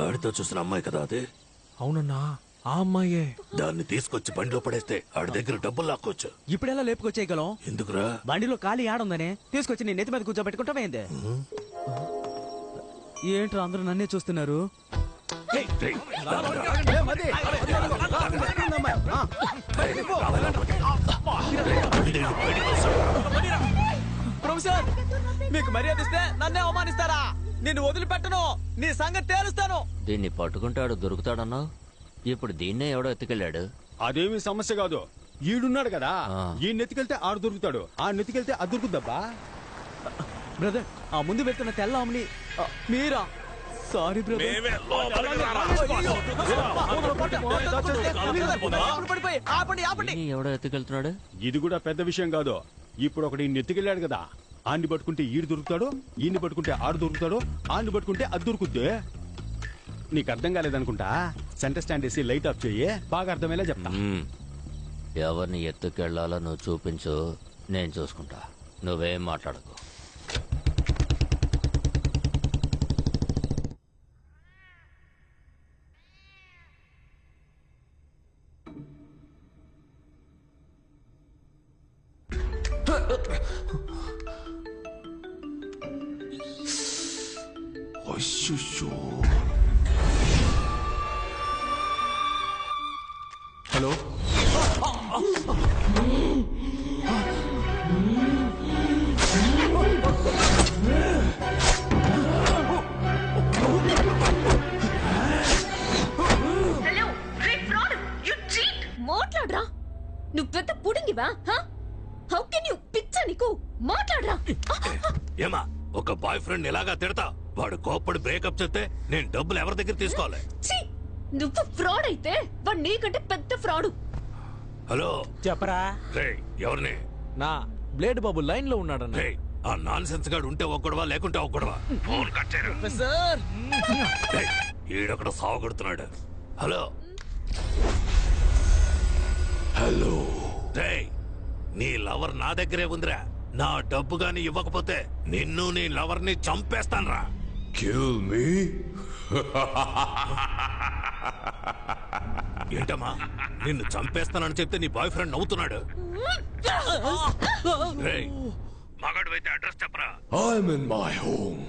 ఆడితో చూసిన అమ్మాయి కదా అదే? అవునన్నా, ఆ అమ్మాయే. దాన్ని తీసుకొచ్చి బండిలో పడేస్తే ఆడి దగ్గర డబ్బులు లాక్కోవచ్చు. ఇప్పుడెలా లేపుకొచ్చేయగలం? ఎందుకురా? బండిలో ఖాళీ ఆడుందనే తీసుకొచ్చి నీ నెత్తి మీద కూర్చోబెట్టుకుంటామైందే. ఏంట్రా అందరూ నన్నే చూస్తున్నారు? ప్రొఫెసర్, మీకు మర్యాద ఇస్తే నన్నే అవమానిస్తారా? నేను వదిలిపెట్టను, నీ సంగతి తేలుస్తాను. దీన్ని పట్టుకుంటాడు దొరుకుతాడన్నా. ఇప్పుడు దీన్నే ఎవడో ఎత్తుకెళ్ళాడు. అదేమి సమస్య కాదు, ఈడున్నాడు కదా, ఈ నెత్తికెళ్తే ఆడు దొరుకుతాడు, ఆ నెత్తికెళ్తే అది దొరుకుద్దబ్బా. బ్రదర్, ఆ ముందు వెళ్తున్న తెల్ల ఆమెని మీరా? Sorry brother. ఎవడో ఎత్తుకెళ్తున్నాడు? ఇది కూడా పెద్ద విషయం కాదు. ఇప్పుడు ఒకటి నెత్తికెళ్ళాడు కదా, ఆన్ని పట్టుకుంటే ఈడు దొరుకుతాడు, ఈయన్ని పట్టుకుంటే ఆడు దొరుకుతాడు, ఆన్ని పట్టుకుంటే అది దొరుకుద్ది. నీకు అర్థం కాలేదనుకుంటా, సెంటర్ స్టాండ్ వేసి లైట్ ఆఫ్ చెయ్యి, బాగా అర్థమయ్యేలా చెప్తా. ఎవరిని ఎత్తుకెళ్లాలో నువ్వు చూపించు, నేను చూసుకుంటా. నువ్వేం మాట్లాడకు. హలో, మాట్లాడరా. నువ్వు పెద్ద పుడింగివా? హౌ కెన్ యు పిచ్చా? నీకు మాట్లాడరా. ఏమా, ఒక బాయ్ ఫ్రెండ్ ఎలాగా తిడతా? వాడు కోప్పడి బ్రేకప్ చెప్తే నేను డబ్బులు ఎవరి దగ్గర తీసుకోవాలి? నువ్వు ఫ్రాడ్ అయితే వాడు నీకంటే పెద్ద ఫ్రాడు. హలో చెప్పరా. ఎవరిని? నా బ్లేడ్ బాబు లైన్ లో ఉన్నాడన్న. ఆ నాన్ సెన్స్ గాడు ఉంటే ఒక్కడవా, లేకుంటే ఒక్కడవా. ఫోన్ కట్ చేయరా. ఈడొక్కడ సావగొడుతున్నాడు. హలో హలో, నీ లవర్ నా దగ్గరే ఉందిరా. నా డబ్బు గాని ఇవ్వకపోతే నిన్ను నీ లవర్ ని చంపేస్తాన్రా. Kill me? ఏంటమ్మా, నిన్ను చంపేస్తానని చెప్తే నీ బాయ్ ఫ్రెండ్ నవ్వుతున్నాడు. మగాడు అయితే అడ్రస్ చెప్పరా. I'm in my home,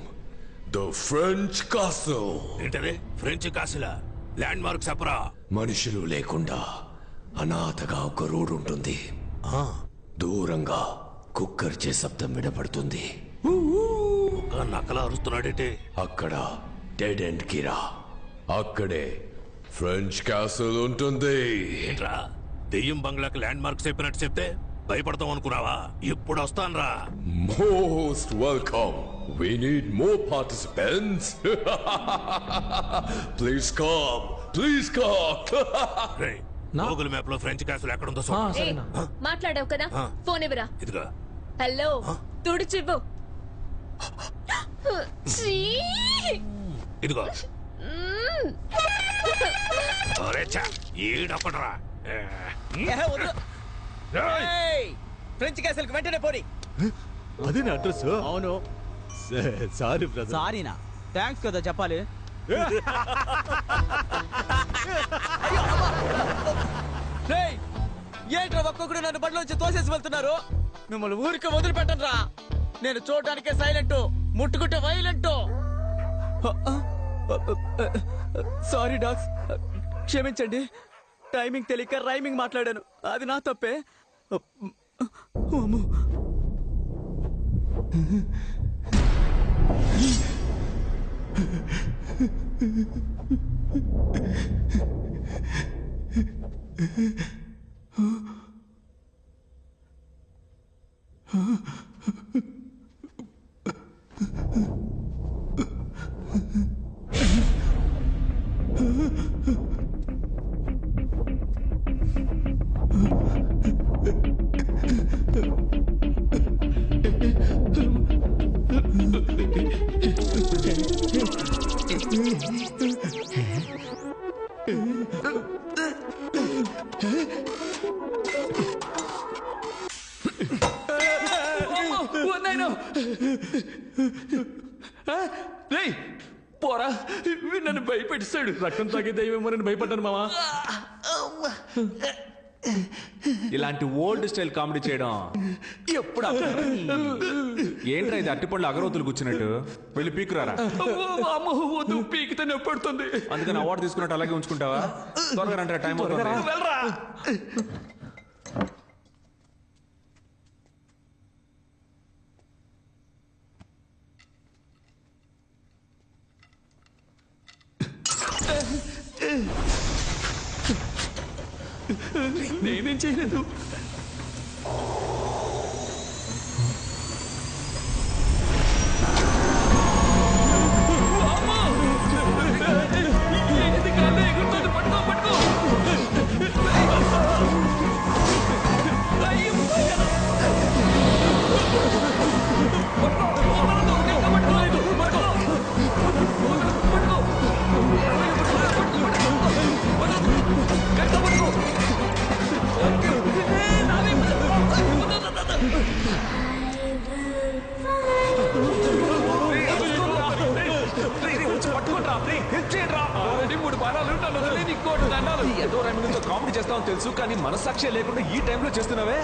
the French castle. ఏంటది? ఫ్రెంచ్ కాసిలా? ల్యాండ్ మార్క్ చెప్పరా. మనుషులు లేకుండా అనాథగా ఒక రోడ్ ఉంటుంది. దూరంగా కుక్కర్చే శబ్దం వినపడుతుంది. ఒక నక్కలా అరుస్తున్నాడేంటి? అక్కడ డెడ్ ఎండ్ కిరా, అక్కడే ఫ్రెంచ్ క్యాసిల్ ఉంటుంది. ఏంట్రా, దెయ్యం బంగ్లాకి ల్యాండ్ మార్క్ చెప్పినట్టు చెప్తే భయపడతాం అనుకున్నావా? ఇప్పుడు వస్తాన్రా. Most welcome. We need more participants. Please come. Please come. Google map లో ఫ్రెంచ్ క్యాసిల్ ఎక్కడుందో మాట్లాడావు కదా, ఫోన్ ఇవ్వరా. ఇదిగా. హలో, తుడిచివ్వు. ఇదిగో. ఈడొకట్రా. ఫ్రెంచ్ క్యాసిల్ కి వెంటనే పోనీ. అదే నా అడ్రస్. అవును. Sorry brother. సారీనా? థ్యాంక్స్ కదా చెప్పాలి. ఏంట్రా ఒక్కొక్కడు నన్ను బండిలోంచి తోసేసి వెళ్తున్నారు? మిమ్మల్ని ఊరికి వదిలిపెట్టను రా. నేను చూడడానికే సైలెంట్, ముట్టుకుంటే వైలెంట్. సారీ డాగ్స్, క్షమించండి. టైమింగ్ తెలియక రైమింగ్ మాట్లాడాను, అది నా తప్పే. అమ్మో. పోరా, నన్ను భయపెట్టిస్తాడు. రక్తం తాగే దయ్యమేమో నన్ను భయపడ్డాను మావా. ఇలాంటి ఓల్డ్ స్టైల్ కామెడీ చేయడం ఎప్పుడు ఏంట్రా ఇది? అట్టిపళ్ళు అగరవతులు కూర్చున్నట్టు వెళ్ళి పీకురారా. పీకితే నొప్పడుతుంది. అందుకని అవార్డు తీసుకున్నట్టు అలాగే ఉంచుకుంటావా? త్వరగా రండి, టైం అవుతుంది. నేనేం చేయలేదు. ఏదో రైమింగ్తో కామెడీ చేస్తామని తెలుసు, కానీ మనస్సాక్షి లేకుండా ఈ టైంలో చేస్తున్నావే.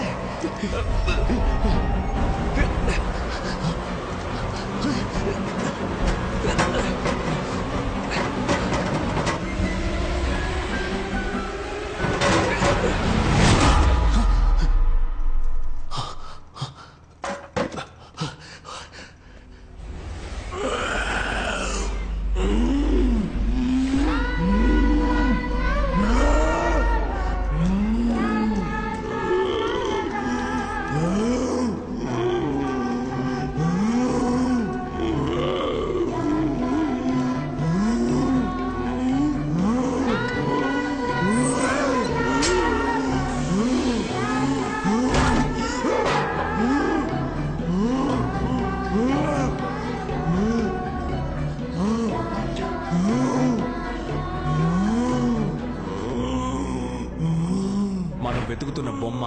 వెతుకుతున్న బొమ్మ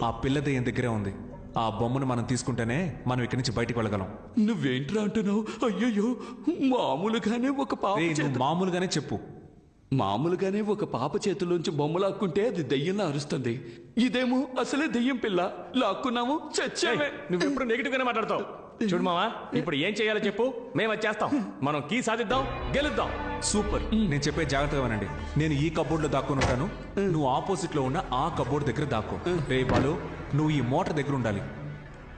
ఆ పిల్ల దెయ్యం దగ్గరే ఉంది. ఆ బొమ్మను మనం తీసుకుంటేనే మనం ఇక్కడి నుంచి బయటికి వెళ్ళగలం. నువ్వేంట్రా అంటున్నావు? అయ్యయ్యో, మామూలుగానే ఒక పాప మామూలుగానే చెప్పు. మామూలుగానే ఒక పాప చేతుల్లోంచి బొమ్మ లాక్కుంటే అది దెయ్యంలా అరుస్తుంది. ఇదేమో అసలే దెయ్యం పిల్ల, లాక్కున్నాము చచ్చామే. నువ్వెప్పుడు నెగిటివ్ గానే మాట్లాడతావు. చూడు మావా, ఇప్పుడు ఏం చేయాలో చెప్పు, మేము అది చేస్తాం. మనం కీ సాధిద్దాం, గెలుద్దాం. సూపర్. నేను చెప్పే జాగ్రత్తగా వినండి. నేను ఈ కబోర్డ్ లో దాక్కుని ఉంటాను, నువ్వు ఆపోజిట్ లో ఉన్న ఆ కబోర్డ్ దగ్గర దాక్కో. రే బాలు, నువ్వు ఈ మోటార్ దగ్గర ఉండాలి.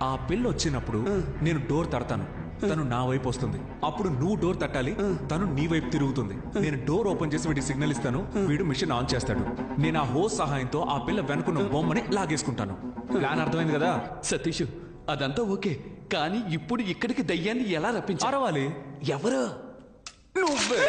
ఆ పిల్ల వచ్చినప్పుడు నేను డోర్ తడతాను, తను నా వైపు వస్తుంది. అప్పుడు నువ్వు డోర్ తట్టాలి, తను నీ వైపు తిరుగుతుంది. నేను డోర్ ఓపెన్ చేసి వీడికి సిగ్నల్ ఇస్తాను, వీడు మిషన్ ఆన్ చేస్తాడు. నేను ఆ హోస్ సహాయంతో ఆ పిల్ల వెనుకున్న బొమ్మని లాగేసుకుంటాను. ప్లాన్ అర్థమైంది కదా సతీష్? అదంతా ఓకే, కానీ ఇప్పుడు ఇక్కడికి దయ్యాన్ని ఎలా రప్పించాలి? అరవాలి. ఎవరు? నువ్వే.